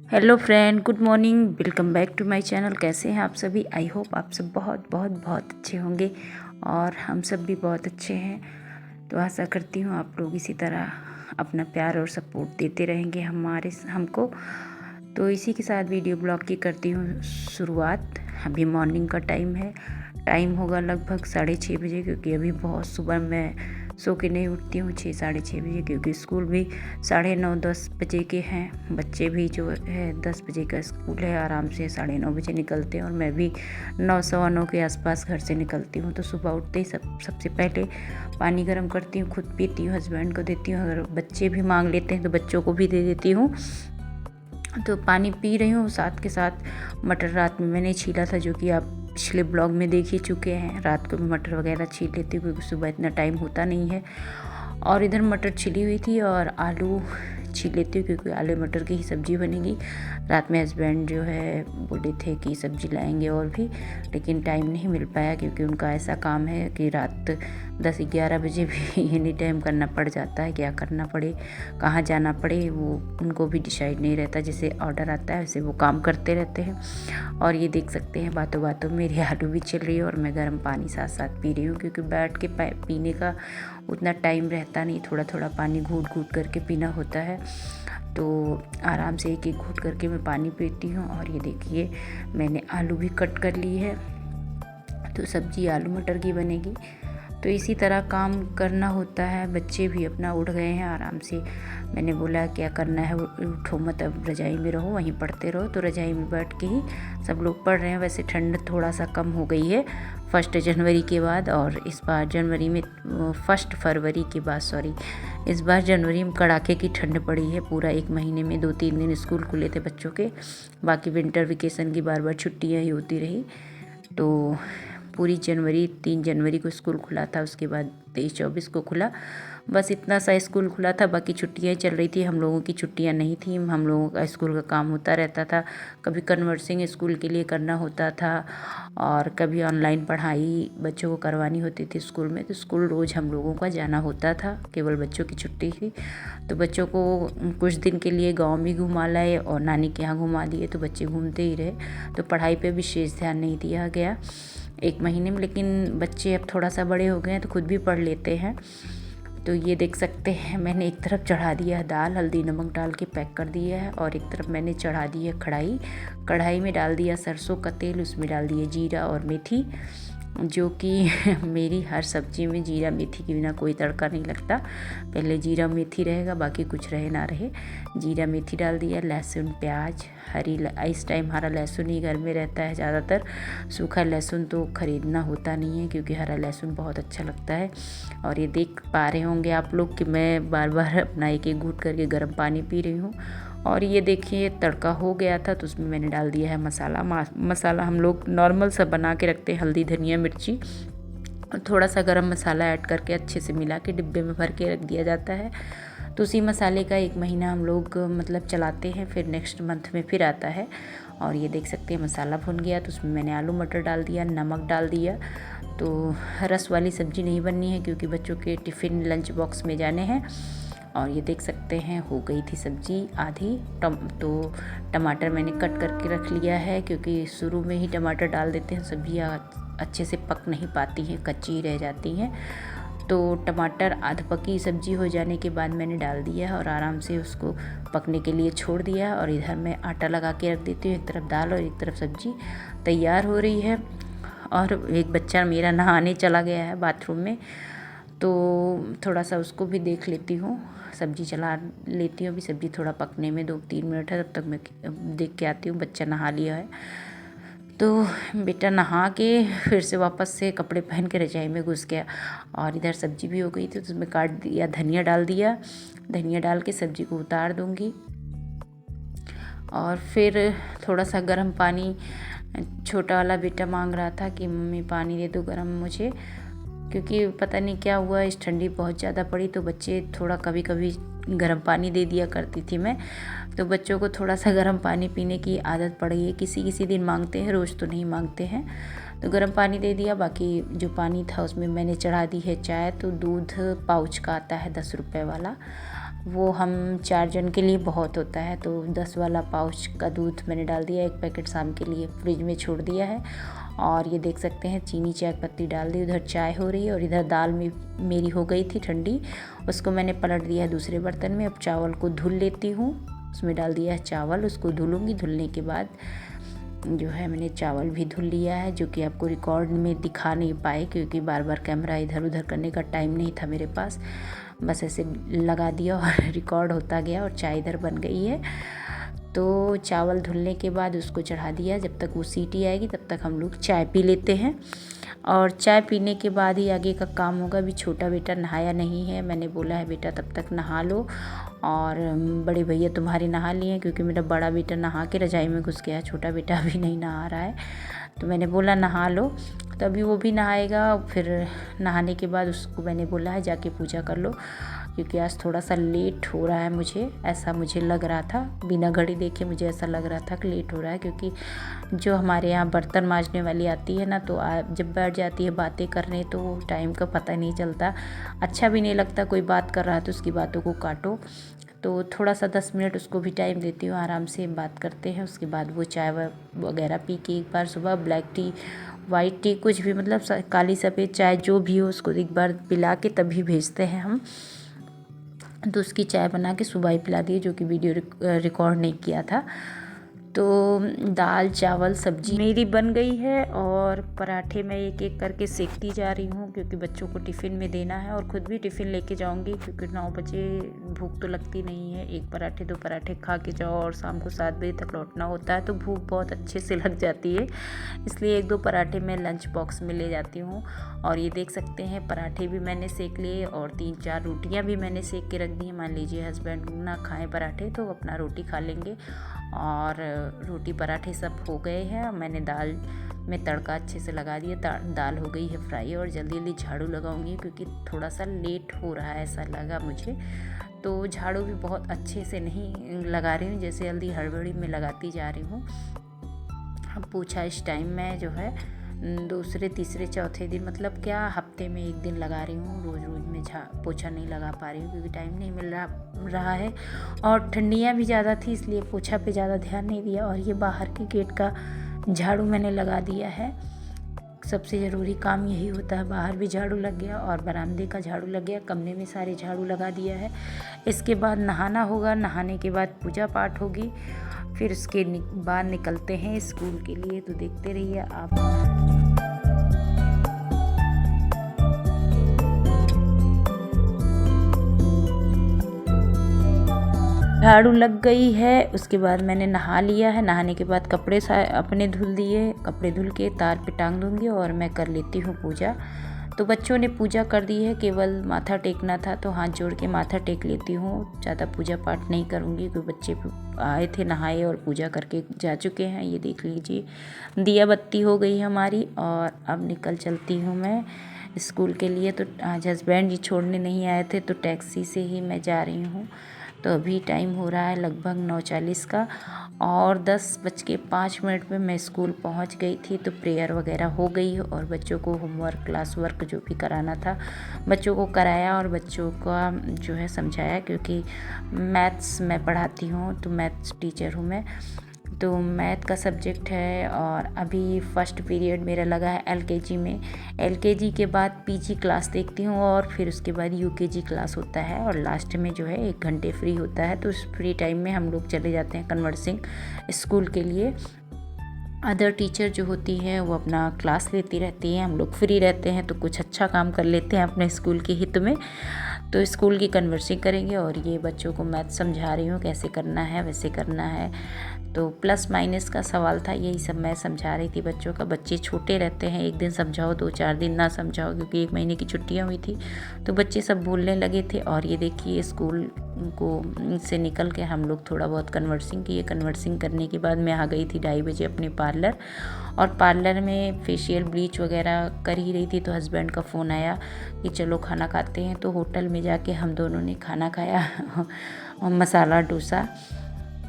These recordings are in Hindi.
Hello friend, good morning. Welcome back to my channel. कैसे हैं आप सभी? आई होप आप सब बहुत बहुत बहुत अच्छे होंगे और हम सब भी बहुत अच्छे हैं। तो आशा करती हूँ आप लोग इसी तरह अपना प्यार और सपोर्ट देते रहेंगे हमको। तो इसी के साथ वीडियो ब्लॉग की करती हूँ शुरुआत। अभी मॉर्निंग का टाइम होगा लगभग 6:30 बजे, क्योंकि अभी बहुत सुबह मैं सो के नहीं उठती हूँ 6 साढ़े 6 बजे, क्योंकि स्कूल भी 9:30 10 बजे के हैं। बच्चे भी जो है 10 बजे का स्कूल है, आराम से 9:30 बजे निकलते हैं और मैं भी 9 सवा 9 के आसपास घर से निकलती हूँ। तो सुबह उठते ही सबसे पहले पानी गर्म करती हूँ, खुद पीती हूँ, हस्बैंड को देती हूँ, अगर बच्चे भी मांग लेते हैं तो बच्चों को भी दे देती हूँ। तो पानी पी रही हूँ। साथ के साथ मटर रात में मैंने छीला था, जो कि आप पिछले ब्लॉग में देख ही चुके हैं। रात को मैं मटर वगैरह छील लेती हूँ, क्योंकि सुबह इतना टाइम होता नहीं है। और इधर मटर छिली हुई थी और आलू छील लेती हूँ, क्योंकि आलू मटर की ही सब्ज़ी बनेगी। रात में हस्बैंड जो है बोले थे कि सब्ज़ी लाएंगे और भी, लेकिन टाइम नहीं मिल पाया, क्योंकि उनका ऐसा काम है कि रात 10-11 बजे भी एनी टाइम करना पड़ जाता है। क्या करना पड़े, कहाँ जाना पड़े, वो उनको भी डिसाइड नहीं रहता। जैसे ऑर्डर आता है वैसे वो काम करते रहते हैं। और ये देख सकते हैं बातों बातों मेरी आलू भी चल रही है और मैं गर्म पानी साथ साथ पी रही हूँ, क्योंकि बैठ के पीने का उतना टाइम रहता नहीं। थोड़ा थोड़ा पानी घूट घूट करके पीना होता है। तो आराम से एक एक घूट करके मैं पानी पीती हूँ। और ये देखिए मैंने आलू भी कट कर ली है, तो सब्ज़ी आलू मटर की बनेगी। तो इसी तरह काम करना होता है। बच्चे भी अपना उठ गए हैं आराम से। मैंने बोला क्या करना है, उठो मत, अब रज़ाई में रहो, वहीं पढ़ते रहो। तो रज़ाई में बैठ के ही सब लोग पढ़ रहे हैं। वैसे ठंड थोड़ा सा कम हो गई है 1 जनवरी के बाद, और इस बार जनवरी में 1 फरवरी के बाद इस बार जनवरी में कड़ाके की ठंड पड़ी है। पूरा 1 महीने में 2-3 दिन स्कूल खुले थे बच्चों के, बाकी विंटर वेकेशन की बार छुट्टियाँ ही होती रही। तो पूरी जनवरी 3 जनवरी को स्कूल खुला था, उसके बाद 23-24 को खुला। बस इतना सा स्कूल खुला था, बाकी छुट्टियाँ चल रही थी। हम लोगों की छुट्टियाँ नहीं थी, हम लोगों का स्कूल का काम होता रहता था। कभी कन्वर्सिंग स्कूल के लिए करना होता था, और कभी ऑनलाइन पढ़ाई बच्चों को करवानी होती थी स्कूल में। तो स्कूल रोज़ हम लोगों का जाना होता था, केवल बच्चों की छुट्टी थी। तो बच्चों को कुछ दिन के लिए गाँव भी घुमा लाए और नानी के यहाँ घुमा दिए, तो बच्चे घूमते ही रहे। तो पढ़ाई पर विशेष ध्यान नहीं दिया गया 1 महीने में। लेकिन बच्चे अब थोड़ा सा बड़े हो गए हैं तो खुद भी पढ़ लेते हैं। तो ये देख सकते हैं मैंने एक तरफ चढ़ा दिया है दाल, हल्दी नमक डाल के पैक कर दिया है, और एक तरफ मैंने चढ़ा दी है कढ़ाई में डाल दिया सरसों का तेल, उसमें डाल दिए जीरा और मेथी, जो कि मेरी हर सब्जी में जीरा मेथी के बिना कोई तड़का नहीं लगता। पहले जीरा मेथी रहेगा, बाकी कुछ रहे ना रहे। जीरा मेथी डाल दिया, लहसुन प्याज इस टाइम हरा लहसुन ही घर में रहता है ज़्यादातर। सूखा लहसुन तो ख़रीदना होता नहीं है, क्योंकि हरा लहसुन बहुत अच्छा लगता है। और ये देख पा रहे होंगे आप लोग कि मैं बार बार अपना एक एक घूंट करके गर्म पानी पी रही हूँ। और ये देखिए तड़का हो गया था, तो उसमें मैंने डाल दिया है मसाला हम लोग नॉर्मल सा बना के रखते हैं, हल्दी धनिया मिर्ची और थोड़ा सा गरम मसाला ऐड करके अच्छे से मिला के डिब्बे में भर के रख दिया जाता है। तो उसी मसाले का 1 महीना हम लोग मतलब चलाते हैं, फिर नेक्स्ट मंथ में फिर आता है। और ये देख सकते हैं मसाला भुन गया, तो उसमें मैंने आलू मटर डाल दिया, नमक डाल दिया। तो रस वाली सब्ज़ी नहीं बननी है, क्योंकि बच्चों के टिफ़िन लंच बॉक्स में जाने हैं। और ये देख सकते हैं हो गई थी सब्ज़ी आधी। तो टमाटर मैंने कट करके रख लिया है, क्योंकि शुरू में ही टमाटर डाल देते हैं, सब्जियाँ अच्छे से पक नहीं पाती हैं, कच्ची रह जाती हैं। तो टमाटर आध पकी सब्ज़ी हो जाने के बाद मैंने डाल दिया और आराम से उसको पकने के लिए छोड़ दिया। और इधर मैं आटा लगा के रख देती हूँ, एक तरफ दाल और एक तरफ सब्ज़ी तैयार हो रही है। और एक बच्चा मेरा नहाने चला गया है बाथरूम में, तो थोड़ा सा उसको भी देख लेती हूँ, सब्ज़ी चला लेती हूँ। अभी सब्ज़ी थोड़ा पकने में 2-3 मिनट है, तब तक मैं देख के आती हूँ बच्चा नहा लिया है। तो बेटा नहा के फिर से वापस से कपड़े पहन के रजाई में घुस गया। और इधर सब्ज़ी भी हो गई थी, तो उसमें काट दिया धनिया डाल दिया, धनिया डाल के सब्ज़ी को उतार दूँगी। और फिर थोड़ा सा गर्म पानी, छोटा वाला बेटा मांग रहा था कि मम्मी पानी दे दो गर्म मुझे, क्योंकि पता नहीं क्या हुआ, इस ठंडी बहुत ज़्यादा पड़ी, तो बच्चे थोड़ा कभी कभी गर्म पानी दे दिया करती थी मैं। तो बच्चों को थोड़ा सा गर्म पानी पीने की आदत पड़ गई है, किसी किसी दिन मांगते हैं, रोज़ तो नहीं मांगते हैं। तो गर्म पानी दे दिया, बाकी जो पानी था उसमें मैंने चढ़ा दी है चाय। तो दूध पाउच का आता है 10 रुपये वाला, वो हम 4 जन के लिए बहुत होता है। तो 10 वाला पाउच का दूध मैंने डाल दिया, 1 पैकेट शाम के लिए फ्रिज में छोड़ दिया है। और ये देख सकते हैं चीनी चाय पत्ती डाल दी, उधर चाय हो रही है और इधर दाल में मेरी हो गई थी ठंडी, उसको मैंने पलट दिया है दूसरे बर्तन में। अब चावल को धुल लेती हूँ, उसमें डाल दिया है चावल, उसको धुलूँगी। धुलने के बाद जो है मैंने चावल भी धुल लिया है, जो कि आपको रिकॉर्ड में दिखा नहीं पाए क्योंकि बार बार कैमरा इधर उधर करने का टाइम नहीं था मेरे पास। बस ऐसे लगा दिया और रिकॉर्ड होता गया और चाय इधर बन गई है। तो चावल धुलने के बाद उसको चढ़ा दिया, जब तक वो सीटी आएगी तब तक हम लोग चाय पी लेते हैं। और चाय पीने के बाद ही आगे का काम होगा। अभी छोटा बेटा नहाया नहीं है, मैंने बोला है बेटा तब तक नहा लो। और बड़े भैया तुम्हारे नहा लिए हैं क्योंकि मेरा बड़ा बेटा नहा के रजाई में घुस गया, छोटा बेटा अभी नहीं नहा रहा है। तो मैंने बोला नहा लो, तो अभी वो भी नहाएगा। फिर नहाने के बाद उसको मैंने बोला है जाके पूजा कर लो, क्योंकि आज थोड़ा सा लेट हो रहा है मुझे, ऐसा मुझे लग रहा था। बिना घड़ी देखे मुझे ऐसा लग रहा था कि लेट हो रहा है, क्योंकि जो हमारे यहाँ बर्तन मांजने वाली आती है ना, तो जब बैठ जाती है बातें करने तो टाइम का पता नहीं चलता, अच्छा भी नहीं लगता। कोई बात कर रहा है तो उसकी बातों को काटो। तो थोड़ा सा 10 मिनट उसको भी टाइम देती हूँ, आराम से बात करते हैं। उसके बाद वो चाय वगैरह पी के एक बार सुबह ब्लैक टी, वाइट टी, कुछ भी मतलब काली सफ़ेद चाय जो भी हो उसको एक बार पिला के तभी भेजते हैं हम। तो उसकी चाय बना के सुबह ही पिला दी, जो कि वीडियो रिकॉर्ड नहीं किया था। तो दाल चावल सब्जी मेरी बन गई है और पराठे मैं एक एक करके सेकती जा रही हूँ, क्योंकि बच्चों को टिफ़िन में देना है और ख़ुद भी टिफ़िन लेके जाऊँगी, क्योंकि 9 बजे भूख तो लगती नहीं है। 1 पराठे 2 पराठे खा के जाओ और शाम को 7 बजे तक लौटना होता है, तो भूख बहुत अच्छे से लग जाती है। इसलिए 1-2 पराठे मैं लंच बॉक्स में ले जाती हूँ। और ये देख सकते हैं पराठे भी मैंने सेक लिए और 3-4 रोटियाँ भी मैंने सेक के रख दी हैं। मान लीजिए हस्बैंड ना खाएँ पराठे तो अपना रोटी खा लेंगे। और रोटी पराठे सब हो गए हैं। मैंने दाल में तड़का अच्छे से लगा दिया, दाल हो गई है फ्राई, और जल्दी जल्दी झाड़ू लगाऊंगी क्योंकि थोड़ा सा लेट हो रहा है ऐसा लगा मुझे। तो झाड़ू भी बहुत अच्छे से नहीं लगा रही हूँ, जैसे जल्दी हड़बड़ी में लगाती जा रही हूँ। अब पूछा इस टाइम में जो है दूसरे तीसरे चौथे दिन, मतलब क्या हफ्ते में 1 दिन लगा रही हूँ। रोज़ रोज़ में पोछा नहीं लगा पा रही हूँ क्योंकि टाइम नहीं मिल रहा है। और ठंडियाँ भी ज़्यादा थी, इसलिए पोछा पे ज़्यादा ध्यान नहीं दिया। और ये बाहर के गेट का झाड़ू मैंने लगा दिया है, सबसे ज़रूरी काम यही होता है। बाहर भी झाड़ू लग गया और बरामदे का झाड़ू लग गया, कमरे में सारे झाड़ू लगा दिया है। इसके बाद नहाना होगा, नहाने के बाद पूजा पाठ होगी, फिर उसके बाद निकलते हैं स्कूल के लिए। तो देखते रहिए आप। झाड़ू लग गई है, उसके बाद मैंने नहा लिया है। नहाने के बाद कपड़े अपने धुल दिए, कपड़े धुल के तार पे टांग दूँगी और मैं कर लेती हूँ पूजा। तो बच्चों ने पूजा कर दी है, केवल माथा टेकना था तो हाथ जोड़ के माथा टेक लेती हूँ। ज़्यादा पूजा पाठ नहीं करूँगी क्योंकि बच्चे आए थे, नहाए और पूजा करके जा चुके हैं। ये देख लीजिए दिया बत्ती हो गई हमारी और अब निकल चलती हूँ मैं स्कूल के लिए। तो आज हस्बैंड जी छोड़ने नहीं आए थे तो टैक्सी से ही मैं जा रही हूँ। तो अभी टाइम हो रहा है लगभग 9:40 का और 10:05 पे मैं स्कूल पहुंच गई थी। तो प्रेयर वगैरह हो गई और बच्चों को होमवर्क क्लास वर्क जो भी कराना था बच्चों को कराया और बच्चों का जो है समझाया, क्योंकि मैथ्स मैं पढ़ाती हूँ तो मैथ्स टीचर हूँ मैं। तो मैथ का सब्जेक्ट है और अभी फर्स्ट पीरियड मेरा लगा है एलकेजी में। एलकेजी के बाद पीजी क्लास देखती हूँ और फिर उसके बाद यूकेजी क्लास होता है और लास्ट में जो है 1 घंटे फ्री होता है। तो उस फ्री टाइम में हम लोग चले जाते हैं कन्वर्सिंग स्कूल के लिए। अदर टीचर जो होती हैं वो अपना क्लास लेती रहती हैं, हम लोग फ्री रहते हैं तो कुछ अच्छा काम कर लेते हैं अपने स्कूल के हित में। तो स्कूल की कन्वर्सिंग करेंगे और ये बच्चों को मैथ समझा रही हूँ, कैसे करना है वैसे करना है। तो प्लस माइनस का सवाल था, यही सब मैं समझा रही थी बच्चों का। बच्चे छोटे रहते हैं, 1 दिन समझाओ 2-4 दिन ना समझाओ, क्योंकि 1 महीने की छुट्टियां हुई थी तो बच्चे सब बोलने लगे थे। और ये देखिए स्कूल को से निकल के हम लोग थोड़ा बहुत कन्वर्सिंग किए। कन्वर्सिंग करने के बाद मैं आ गई थी 2:30 बजे अपने पार्लर, और पार्लर में फेशियल ब्लीच वगैरह कर ही रही थी तो हस्बैंड का फ़ोन आया कि चलो खाना खाते हैं। तो होटल में जाके हम दोनों ने खाना खाया मसाला डोसा।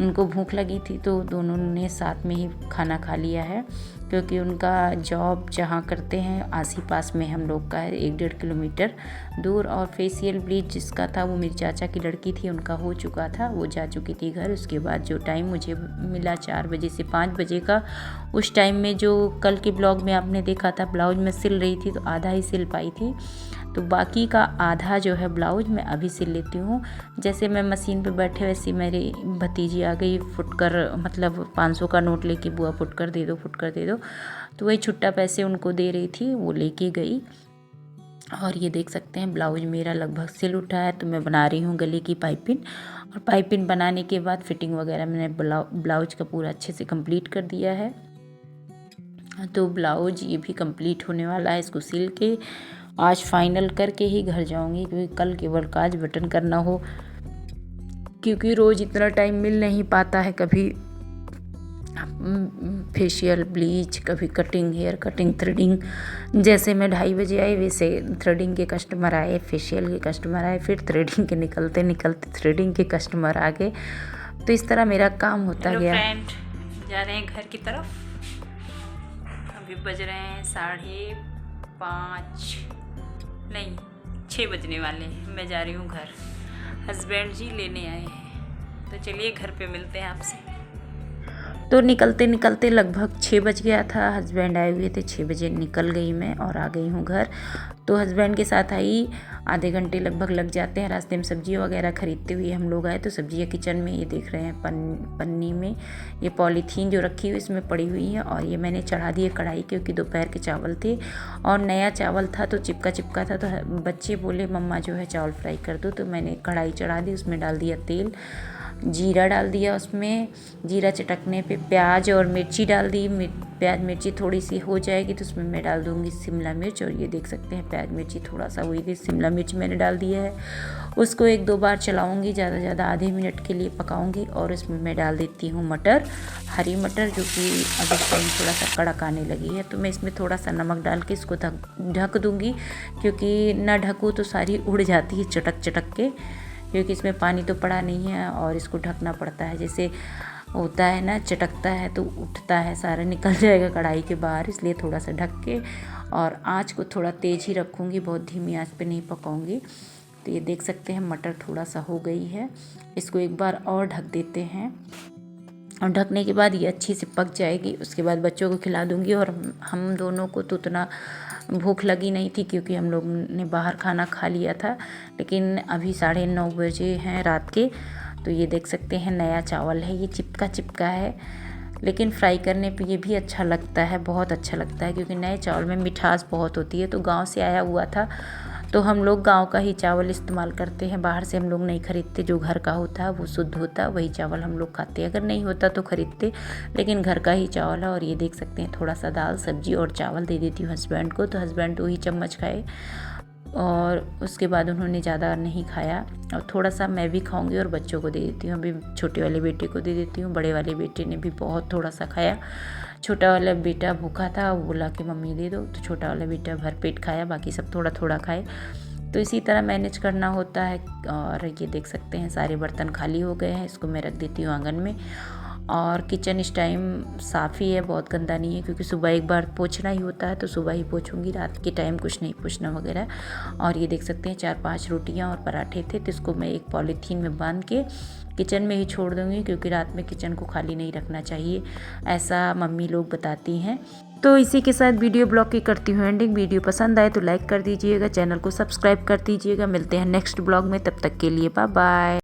उनको भूख लगी थी तो दोनों ने साथ में ही खाना खा लिया है, क्योंकि उनका जॉब जहाँ करते हैं आस ही पास में हम लोग का है, 1-1.5 किलोमीटर दूर। और फेशियल ब्लीच जिसका था वो मेरी चाचा की लड़की थी, उनका हो चुका था, वो जा चुकी थी घर। उसके बाद जो टाइम मुझे मिला 4 बजे से 5 बजे का, उस टाइम में जो कल के ब्लॉग में आपने देखा था ब्लाउज में सिल रही थी तो आधा ही सिल पाई थी, तो बाकी का आधा जो है ब्लाउज मैं अभी सिल लेती हूँ। जैसे मैं मशीन पे बैठे वैसे मेरी भतीजी आ गई फुटकर, मतलब 500 का नोट लेके, बुआ फुटकर दे दो, फुटकर दे दो, तो वही छुट्टा पैसे उनको दे रही थी, वो लेके गई। और ये देख सकते हैं ब्लाउज मेरा लगभग सिल उठा है, तो मैं बना रही हूँ गले की पाइपिंग। और पाइपिंग बनाने के बाद फिटिंग वगैरह मैंने ब्लाउज का पूरा अच्छे से कंप्लीट कर दिया है। तो ब्लाउज ये भी कंप्लीट होने वाला है, इसको सिल के आज फाइनल करके ही घर जाऊंगी, क्योंकि कल केवल काज बटन करना हो, क्योंकि रोज़ इतना टाइम मिल नहीं पाता है। कभी फेशियल ब्लीच, कभी कटिंग, हेयर कटिंग, थ्रेडिंग। जैसे मैं 2:30 बजे आई वैसे थ्रेडिंग के कस्टमर आए, फेशियल के कस्टमर आए, फिर थ्रेडिंग के निकलते निकलते थ्रेडिंग के कस्टमर आ गए, तो इस तरह मेरा काम होता गया। फ्रेंड जा रहे हैं घर की तरफ, अभी बज रहे हैं 5:30 नहीं 6 बजने वाले हैं। मैं जा रही हूँ घर, हस्बैंड जी लेने आए हैं, तो चलिए घर पे मिलते हैं आपसे। तो निकलते निकलते लगभग 6 बज गया था, हस्बैंड आए हुए थे, 6 बजे निकल गई मैं और आ गई हूँ घर। तो हस्बैंड के साथ आई, आधे घंटे लगभग लग जाते हैं। रास्ते में सब्जी वगैरह खरीदते हुए हम लोग आए, तो सब्जियाँ किचन में ये देख रहे हैं पन्नी में ये पॉलीथीन जो रखी हुई इसमें पड़ी हुई है, और ये मैंने चढ़ा दिए कढ़ाई, क्योंकि दोपहर के चावल थे और नया चावल था तो चिपका चिपका था। तो बच्चे बोले मम्मा जो है चावल फ्राई कर दो, तो मैंने कढ़ाई चढ़ा दी, उसमें डाल दिया तेल, जीरा डाल दिया, उसमें जीरा चटकने पे प्याज और मिर्ची डाल दी। प्याज मिर्ची थोड़ी सी हो जाएगी तो उसमें मैं डाल दूँगी शिमला मिर्च, और ये देख सकते हैं प्याज मिर्ची थोड़ा सा हुई थी, शिमला मिर्च मैंने डाल दिया है। उसको 1-2 बार चलाऊँगी, ज़्यादा ज़्यादा आधे मिनट के लिए पकाऊँगी, और उसमें मैं डाल देती हूँ मटर, हरी मटर, जो कि अब इस टाइम थोड़ा सा कड़क आने लगी है। तो मैं इसमें थोड़ा सा नमक डाल के इसको ढक दूँगी, क्योंकि ना ढकूँ तो सारी उड़ जाती है चटक चटक के, क्योंकि इसमें पानी तो पड़ा नहीं है और इसको ढकना पड़ता है। जैसे होता है ना, चटकता है तो उठता है, सारा निकल जाएगा कढ़ाई के बाहर, इसलिए थोड़ा सा ढक के, और आँच को थोड़ा तेज़ ही रखूँगी, बहुत धीमी आँच पे नहीं पकाऊँगी। तो ये देख सकते हैं मटर थोड़ा सा हो गई है, इसको एक बार और ढक देते हैं, और ढकने के बाद ये अच्छी से पक जाएगी। उसके बाद बच्चों को खिला दूँगी, और हम दोनों को तो उतना भूख लगी नहीं थी, क्योंकि हम लोग ने बाहर खाना खा लिया था। लेकिन अभी 9:30 बजे हैं रात के। तो ये देख सकते हैं नया चावल है, ये चिपका चिपका है, लेकिन फ्राई करने पे ये भी अच्छा लगता है, बहुत अच्छा लगता है, क्योंकि नए चावल में मिठास बहुत होती है। तो गांव से आया हुआ था, तो हम लोग गांव का ही चावल इस्तेमाल करते हैं, बाहर से हम लोग नहीं खरीदते। जो घर का होता है वो शुद्ध होता है, वही चावल हम लोग खाते हैं, अगर नहीं होता तो खरीदते, लेकिन घर का ही चावल है। और ये देख सकते हैं थोड़ा सा दाल, सब्जी और चावल दे देती हूँ हस्बैंड को, तो हस्बैंड 2 ही चम्मच खाए, और उसके बाद उन्होंने ज़्यादा नहीं खाया, और थोड़ा सा मैं भी खाऊंगी और बच्चों को दे देती हूँ। अभी छोटे वाले बेटे को दे देती हूँ, बड़े वाले बेटे ने भी बहुत थोड़ा सा खाया। छोटा वाला बेटा भूखा था, वो बोला कि मम्मी दे दो, तो छोटा वाला बेटा भरपेट खाया, बाकी सब थोड़ा थोड़ा खाए। तो इसी तरह मैनेज करना होता है। और ये देख सकते हैं सारे बर्तन खाली हो गए हैं, इसको मैं रख देती हूँ आंगन में। और किचन इस टाइम साफ़ ही है, बहुत गंदा नहीं है, क्योंकि सुबह एक बार पोंछना ही होता है, तो सुबह ही पोंछूंगी, रात के टाइम कुछ नहीं पोंछना वगैरह। और ये देख सकते हैं 4-5 रोटियां और पराठे थे, तो इसको मैं एक पॉलीथीन में बांध के किचन में ही छोड़ दूँगी, क्योंकि रात में किचन को खाली नहीं रखना चाहिए, ऐसा मम्मी लोग बताती हैं। तो इसी के साथ वीडियो ब्लॉग की करती हूँ एंडिंग। वीडियो पसंद आए तो लाइक कर दीजिएगा, चैनल को सब्सक्राइब कर दीजिएगा। मिलते हैं नेक्स्ट ब्लॉग में, तब तक के लिए बाय बाय।